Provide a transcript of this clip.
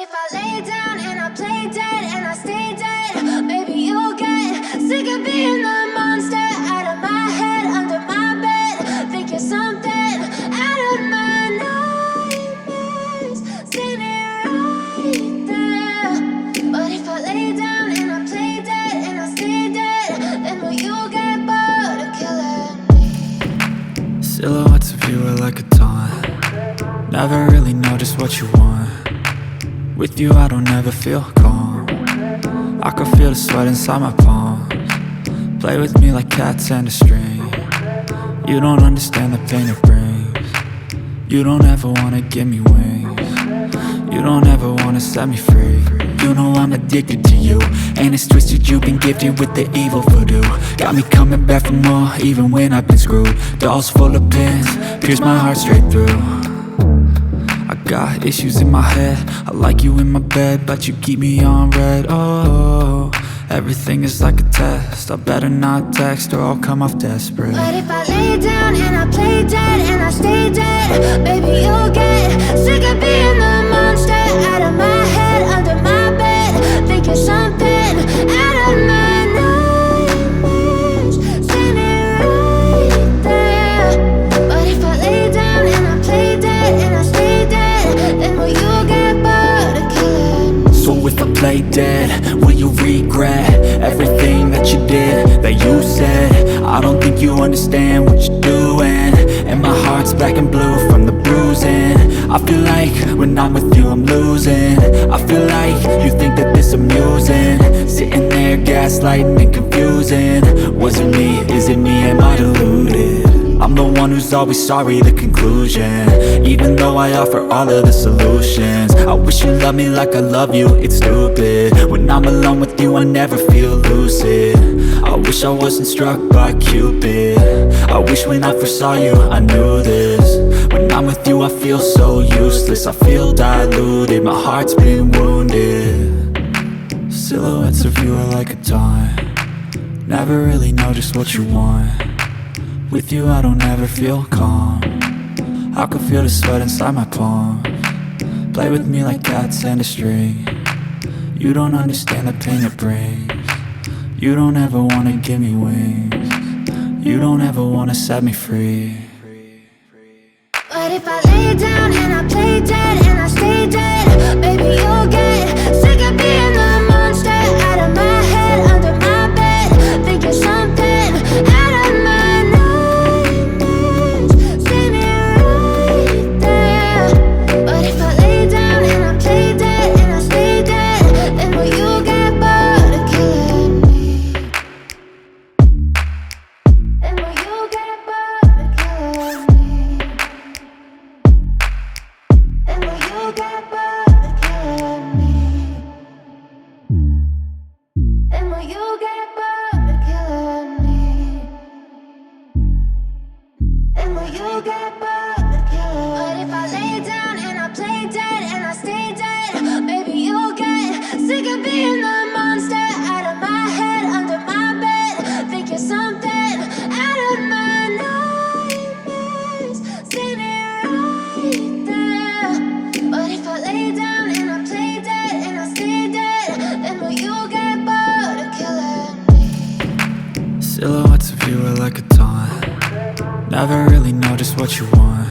if I lay down and I play dead and I stay dead? Maybe you'll get sick of being the monster out of my head, under my bed. Think you're something out of my nightmares, standing right there. But if I lay down and I play dead and I stay dead, then will you get bored of killing me? Silhouettes of you are like a taunt. Never really know just what you want. With you I don't ever feel calm. I can feel the sweat inside my palms. Play with me like cats and a string. You don't understand the pain it brings. You don't ever wanna give me wings. You don't ever wanna set me free. You know I'm addicted to you, and it's twisted, you've been gifted with the evil voodoo. Got me coming back for more, even when I've been screwed. Dolls full of pins, pierce my heart straight through. I got issues in my head, I like you in my bed, but you keep me on red. Oh, everything is like a test. I better not text or I'll come off desperate. But if I lay down and I play dead and I stay dead, baby you'll get sick of being the monster out of my head, under my bed. Think you're something out of my nightmares, standing right there. But if I lay down and I play dead and I stay dead, then will you get bored of killing me? So if I play dead, will you regret everything that you did, that you said? I don't think you understand what you're doing, and my heart's black and blue from the bruising. I feel like when I'm with you I'm losing. I feel like you think that this amusing, sitting there gaslighting and confusing. Was it me? Is it me? Am I deluded? I'm the one who's always sorry, the conclusion, even though I offer all of the solutions. I wish you loved me like I love you, it's stupid. When I'm alone with you I never feel lucid. I wish I wasn't struck by Cupid. I wish when I first saw you I knew this. When I'm with you I feel so useless, I feel diluted, my heart's been wounded. Silhouettes of you are like a taunt. Never really know just what you want. With you I don't ever feel calm. I can feel the sweat inside my palms. Play with me like cats and a string. You don't understand the pain it brings. You don't ever wanna give me wings. You don't ever wanna set me free. But if I lay down and I play dead and I stay dead, baby you'll get sick of being the monster out of my head, under my bed. Think you're something out of my nightmares, standing right there. But if I lay down and I play dead and I stay dead, then will you get bored of killing me? Then will you get bored of killing me? And will you get bored of killing me? And will you get bored of killing me? And will you get bored of killing me? But if I lay down and I play dead and I stay dead, maybe you'll get sick of being the monster out of my head, under my bed. Think you're something out of my nightmares, standing right there. But if I lay down and I play dead and I stay dead, then will you get bored of killing me? Silhouettes of you are like a taunt. Never really know just what you want.